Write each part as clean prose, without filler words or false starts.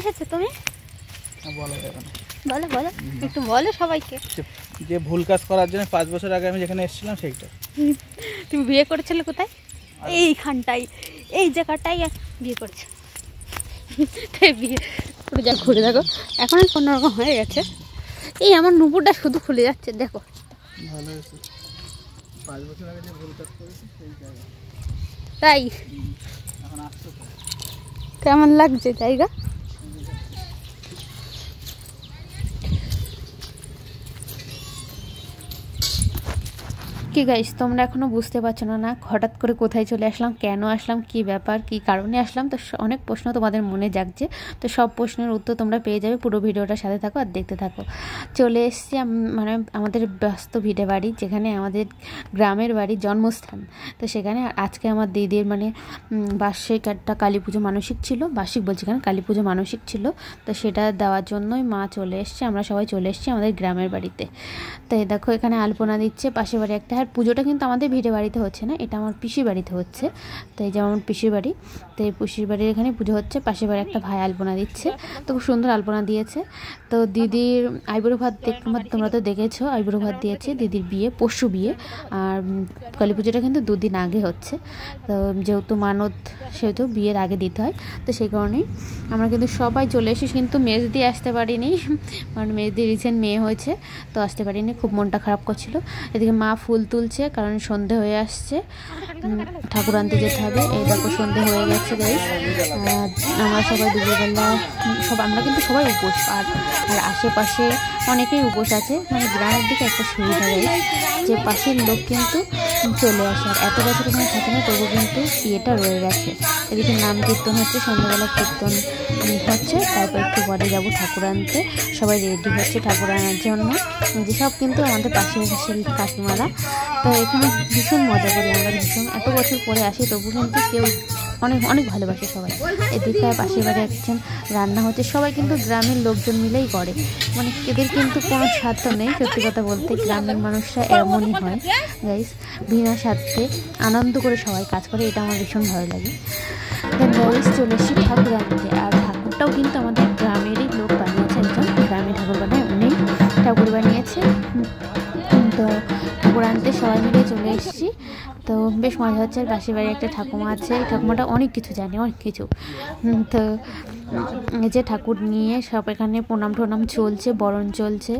এসেছো তুমি? বলা যাবে না। বলো বলো, একটু বলো সবাইকে। যে ভুল কাজ করার জন্য 5 বছর আগে আমি যেখানে এসেছিলাম সেইটা। তুমি বিয়ে করেছিলে কোথায়? এইখানটাই, এই জায়গাটাই বিয়ে করেছো। তাই বিয়ে পুরো যা ঘুরে দেখো, এখন কোনোরকম হয়ে গেছে। এই আমার নুপুরটা শুধু খুলে যাচ্ছে, দেখো। ভালো হয়েছে, 5 বছর আগে যে ভুল কাজ করেছি সেই জায়গা। তাই এখন আসছো তো? কেমন লাগছে জায়গা? কি গাইস, তোমরা এখনও বুঝতে পারছো না হঠাৎ করে কোথায় চলে আসলাম, কেন আসলাম, কি ব্যাপার, কি কারণে আসলাম। তো অনেক প্রশ্ন তোমাদের মনে জাগছে। তো সব প্রশ্নের উত্তর তোমরা পেয়ে যাবে, পুরো ভিডিওটার সাথে থাকো আর দেখতে থাকো। চলে এসেছি মানে আমাদের ব্যস্ত ভিটে বাড়ি, যেখানে আমাদের গ্রামের বাড়ি, জন্মস্থান। তো সেখানে আজকে আমার দিদির মানে বার্ষিক একটা কালী পুজো মানসিক ছিল, বার্ষিক বলছি কেন, কালী পুজো মানসিক ছিল। তো সেটা দেওয়ার জন্যই মা চলে এসছে, আমরা সবাই চলে এসেছি আমাদের গ্রামের বাড়িতে। তো এই দেখো এখানে আলপনা দিচ্ছে, পাশের বাড়ি একটা। আর পুজোটা কিন্তু আমাদের ভিটে বাড়িতে হচ্ছে না, এটা আমার পিসির বাড়িতে হচ্ছে। তো এই যে আমার পিসির বাড়ি, তো এই পিসির বাড়ির এখানে পুজো হচ্ছে। পাশের বাড়ি একটা ভাই আলপনা দিচ্ছে, তো খুব সুন্দর আলপনা দিয়েছে। তো দিদির আইবুড়ো ভাত তোমরা তো দেখেছো, আইবুড়ো ভাত দিয়েছে। দিদির বিয়ে পরশু বিয়ে, আর কালী পুজোটা কিন্তু 2 দিন আগে হচ্ছে। তো যেহেতু মানত, সেহেতু বিয়ের আগে দিতে হয়। তো সেই কারণেই আমরা কিন্তু সবাই চলে এসেছি, কিন্তু মেজদি আসতে পারিনি, কারণ মেজদি রিসেন্ট মেয়ে হয়েছে, তো আসতে পারিনি, খুব মনটা খারাপ করছিল। এদিকে মা ফুল তুলছে, কারণ সন্ধে হয়ে আসছে, ঠাকুর আনতে যেতে হবে। এই দেখো সন্ধে হয়ে গেছে গাইস। আমরা সবাই দুপুরবেলা আমরা কিন্তু সবাই উপোস, আর আশেপাশে অনেকেই উপোস আছে। মানে গ্রামের দিকে একটা সুবিধা গাইস, যে পাশের লোক কিন্তু চলে আসে, আর এত বছর এখানে থাকে না, তবু কিন্তু বিয়েটা রয়ে গেছে। এদিকে নাম কীর্তন হচ্ছে, সন্ধ্যাবেলা কীর্তন হচ্ছে, তারপর একটু পরে যাবো ঠাকুর আনতে। সবাই রেডি হচ্ছে ঠাকুর আনার জন্য, যেসব কিন্তু আমাদের পাশের কাকিমারা। তো এখানে ভীষণ মজা করি আমরা, ভীষণ, এত বছর পরে আসি তবু কিন্তু কেউ অনেক অনেক ভালোবাসে সবাই। এদিকে পাশের বাড়ি একজন রান্না হচ্ছে, সবাই কিন্তু গ্রামের লোকজন মিলেই করে, মানে এদের কিন্তু কোনো স্বার্থ নেই। সত্যি কথা বলতে গ্রামের মানুষরা এমনই হয় গাইস, বিনা স্বার্থে আনন্দ করে সবাই কাজ করে, এটা আমার ভীষণ ভালো লাগে। গাইস চলে এসেছি ঠাকুর আনতে, আর ঠাকুরটাও কিন্তু আমাদের গ্রামেরই লোক বানিয়েছে, একজন গ্রামে ঠাকুর বানায়, উনি ঠাকুর বানিয়েছে। তো ঠাকুর আনতে সবাই মিলে চলে এসেছি, তো বেশ মজা হচ্ছে। আর পাশের বাড়ি একটা ঠাকুমা আছে, ঠাকুমাটা অনেক কিছু জানে, অনেক কিছু। তো এই যে ঠাকুর নিয়ে সব এখানে প্রণাম ঠোনাম চলছে, বরণ চলছে।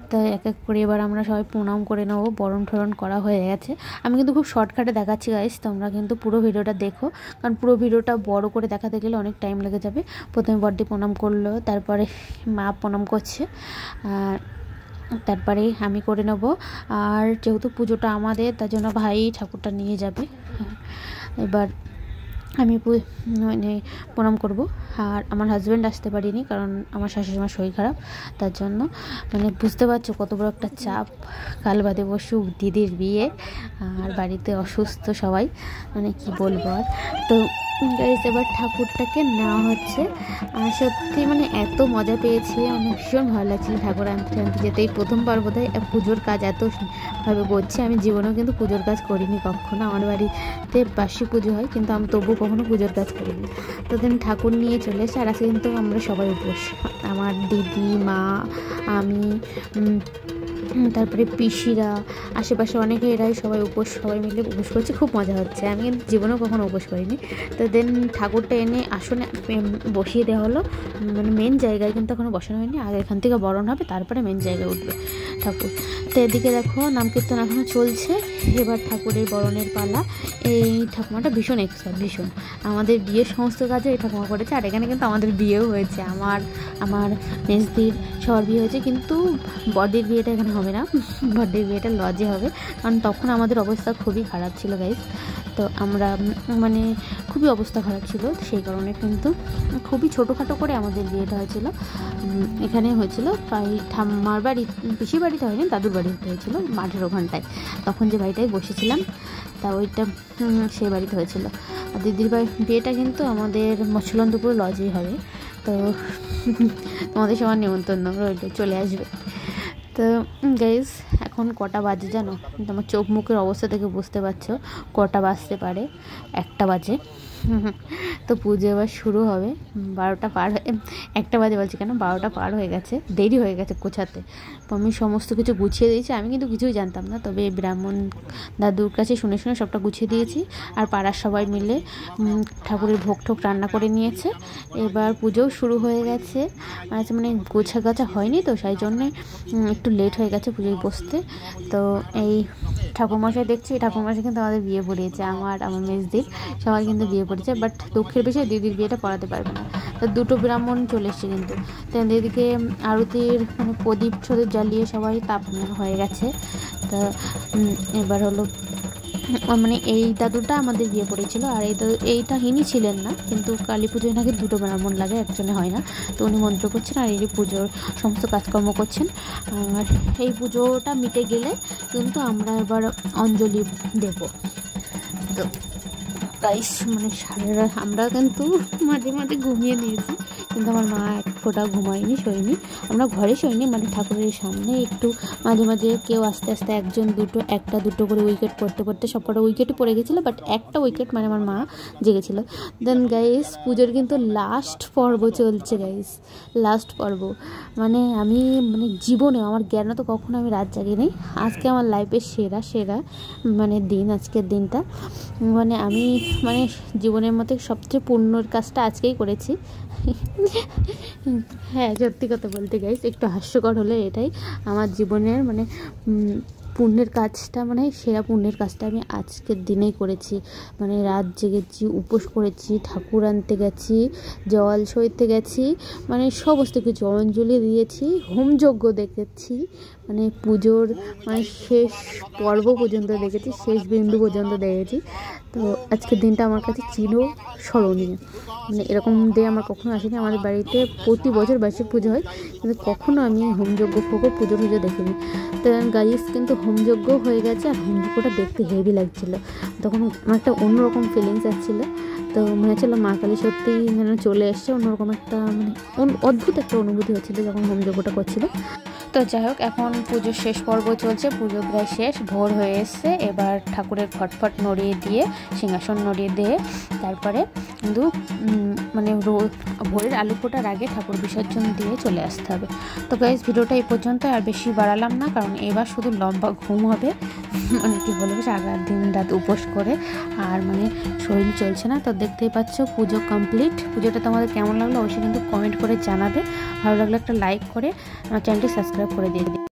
তো এক এক করে এবার আমরা সবাই প্রণাম করে নেবো, বরণ ঠরণ করা হয়ে গেছে। আমি কিন্তু খুব শর্টকাটে দেখাচ্ছি গাইস, তোমরা কিন্তু পুরো ভিডিওটা দেখো, কারণ পুরো ভিডিওটা বড় করে দেখাতে গেলে অনেক টাইম লেগে যাবে। প্রথমে বড়দি প্রণাম করলো, তারপরে মা প্রণাম করছে, আর তারপরে আমি করে নেব। আর যেহেতু পুজোটা আমাদের, তার জন্য ভাই ঠাকুরটা নিয়ে যাবে। এবার আমি মানে প্রণাম করব। আর আমার হাজব্যান্ড আসতে পারিনি, কারণ আমার শাশুড়িমার শরীর খারাপ, তার জন্য। মানে বুঝতে পারছো কত বড় একটা চাপ, কাল বাদে পরশু দিদির বিয়ে, আর বাড়িতে অসুস্থ সবাই, মানে কি বলবো আর। তো গাইস এবার ঠাকুরটাকে নেওয়া হচ্ছে, আর সত্যি মানে এত মজা পেয়েছি, মানে ভীষণ ভালো লাগছিল ঠাকুর আনতে আনতে যেতে। এই প্রথমবার বোধহয় পুজোর কাজ এতভাবে করছি, আমি জীবনেও কিন্তু পুজোর কাজ করিনি কখনো। আমার বাড়িতে বার্ষিক পুজো হয়, কিন্তু আমি তবু কখনো পুজোর কাজ করিনি। তো দিন ঠাকুর নিয়ে চলে এসে, আর আজকে কিন্তু আমরা সবাই উপোস, আমার দিদি, মা, আমি, তারপরে পিসিরা, আশেপাশে অনেকে, এরাই সবাই উপোস, সবাই মিলে উপোস করছে, খুব মজা হচ্ছে। আমি কিন্তু জীবনেও কখনো উপোস করিনি। তো দেন ঠাকুরটা এনে আসনে বসিয়ে দেওয়া হলো, মানে মেন জায়গায় কিন্তু এখনও বসানো হয়নি, আগে এখান থেকে বরণ হবে, তারপরে মেন জায়গায় উঠবে ঠাকুর। তো এদিকে দেখো নাম কীর্তন এখনও চলছে, এবার ঠাকুরের বরণের পালা। এই ঠাকুমাটা ভীষণ এক্সপার্ট, ভীষণ। আমাদের বিয়ের সমস্ত কাজে এই ঠাকুমা করেছে, আর এখানে কিন্তু আমাদের বিয়েও হয়েছে, আমার মেজদির সবার বিয়ে হয়েছে, কিন্তু বড়দির বিয়েটা এখানে হবে না, বড়দির বিয়েটা লজে হবে, কারণ তখন আমাদের অবস্থা খুবই খারাপ ছিল গাইস। তো আমরা মানে খুবই অবস্থা খারাপ ছিল, সেই কারণে কিন্তু খুবই ছোটোখাটো করে আমাদের বিয়েটা হয়েছিল, এখানে হয়েছিল, প্রায় ঠাম্মার বাড়ি, পিসির বাড়িতে হয়নি, দাদুর বাড়িতে হয়েছিল, মাঠের ওখানটায়, তখন যে বাড়িটায় বসেছিলাম, তা ওইটা সে বাড়িতে হয়েছিল। আর দিদির বিয়েটা কিন্তু আমাদের মৎস্যলন্দপুর লজেই হবে। তো তোমাদের সবার নেমন্তন্ন রইল, চলে আসবে। তো গাইস এখন কটা বাজে জানো? তোমার চোখ মুখের অবস্থা থেকে বুঝতে পারছো কটা বাজতে পারে, 1টা বাজে। তো পুজো এবার শুরু হবে। 12টা পার হয়ে 1টা বাজে বলছি কেন, 12টা পার হয়ে গেছে, দেরি হয়ে গেছে গোছাতে। তো আমি সমস্ত কিছু গুছিয়ে দিয়েছি, আমি কিন্তু কিছুই জানতাম না, তবে ব্রাহ্মণ দাদুর কাছে শুনে শুনে সবটা গুছিয়ে দিয়েছি। আর পাড়ার সবাই মিলে ঠাকুরের ভোগ ঠোক রান্না করে নিয়েছে। এবার পুজোও শুরু হয়ে গেছে, মানে গোছা হয়নি তো সেই জন্যে একটু লেট হয়ে গেছে পুজোয় বসতে। তো এই ঠাকুরমশাই দেখছি, ঠাকুরমশাই কিন্তু আমাদের বিয়ে পড়িয়েছে, আমার মেজদির সবাই কিন্তু বিয়ে পড়েছে। বাট দুঃখের বিষয়ে দিদির বিয়েটা পড়াতে পারবে না। তো দুটো ব্রাহ্মণ চলে এসছে কিন্তু। তো এদিকে আরতির মানে প্রদীপ জ্বালিয়ে সবাই তাপ হয়ে গেছে। তা এবার হলো মানে এই দাদুটা আমাদের বিয়ে পড়েছিল, আর এইটা ইনি ছিলেন না, কিন্তু কালী পুজোয় নাকি দুটো ব্রাহ্মণ লাগে, একজনে হয় না। তো উনি মন্ত্র করছেন আর এই পুজোর সমস্ত কাজকর্ম করছেন। আর এই পুজোটা মিটে গেলে কিন্তু আমরা এবার অঞ্জলি দেব। তো গাইস মানে আমরা কিন্তু মাঝে মাঝে ঘুমিয়ে নিয়েছি, কিন্তু আমার মা এক ফোঁটা ঘুমায়নি, শোয়নি। আমরা ঘরে শোয়নি, মানে ঠাকুরের সামনে একটু মাঝে মাঝে কেউ আস্তে আস্তে একজন একটা দুটো করে উইকেট পড়তে পড়তে সব কটা উইকেটই পড়ে গেছিলো, বাট একটা উইকেট মানে আমার মা জেগেছিল। দেন গাইস পুজোর কিন্তু লাস্ট পর্ব চলছে গাইস, লাস্ট পর্ব। মানে আমি জীবনে আমার জ্ঞান তো কখনো আমি রাত জাগিনি, আজকে আমার লাইফের সেরা মানে দিন, আজকের দিনটা। মানে আমি জীবনের মধ্যে সবচেয়ে পুণ্যর কাজটা আজকেই করেছি। হ্যাঁ, সত্যি কথা বলতে গাইস, একটু হাস্যকর হলে এটাই আমার জীবনের পুণ্যের কাজটা, সেরা পুণ্যের কাজটা আমি আজকের দিনেই করেছি। রাত জেগেছি, উপোস করেছি, ঠাকুর আনতে গেছি, জল সইতে গেছি, সমস্ত কিছু অঞ্জলি দিয়েছি, হোমযজ্ঞ দেখেছি, পুজোর শেষ পর্ব পর্যন্ত দেখেছি, শেষ বিন্দু পর্যন্ত দেখেছি। তো আজকের দিনটা আমার কাছে চিরস্মরণীয়। এরকম ডে আমার কখনো আসেনি। আমাদের বাড়িতে প্রতি বছর বার্ষিক পুজো হয়, কিন্তু কখনো আমি হোমযজ্ঞ পুজো দেখিনি। তো গাইস কিন্তু হোমযজ্ঞ হয়ে গেছে, আর হোমযজ্ঞটা দেখতে হেভি লাগছিলো। তখন আমার একটা অন্যরকম ফিলিংস আসছিলো। তো মনে হচ্ছিলো মা কালী সত্যিই চলে এসছে, অন্যরকম একটা অদ্ভুত একটা অনুভূতি হচ্ছিলো যখন হোমযজ্ঞটা করছিল। তো যাই হোক, এখন পুজোর শেষ পর্ব চলছে, পুজো প্রায় শেষ, ভোর হয়ে এসছে। এবার ঠাকুরের ফটফট নড়িয়ে দিয়ে, সিংহাসন নড়িয়ে দিয়ে তারপরে কিন্তু ভোরের আলু ফোটার আগে ঠাকুর বিসর্জন দিয়ে চলে আসতে হবে। তো গাইস ভিডিওটা এই পর্যন্ত, আর বেশি বাড়ালাম না, কারণ এবার শুধু লম্বা ঘুম হবে। কি বলবো, সারা দিন রাত উপোস করে আর শরীর চলছে না। তো দেখতেই পাচ্ছ পুজো কমপ্লিট। পুজোটা তোমাদের কেমন লাগলো অবশ্যই কিন্তু কমেন্ট করে জানাবে। ভালো লাগলে একটা লাইক করে আমার চ্যানেলটি সাবস্ক্রাইব করে দিয়ে দিই।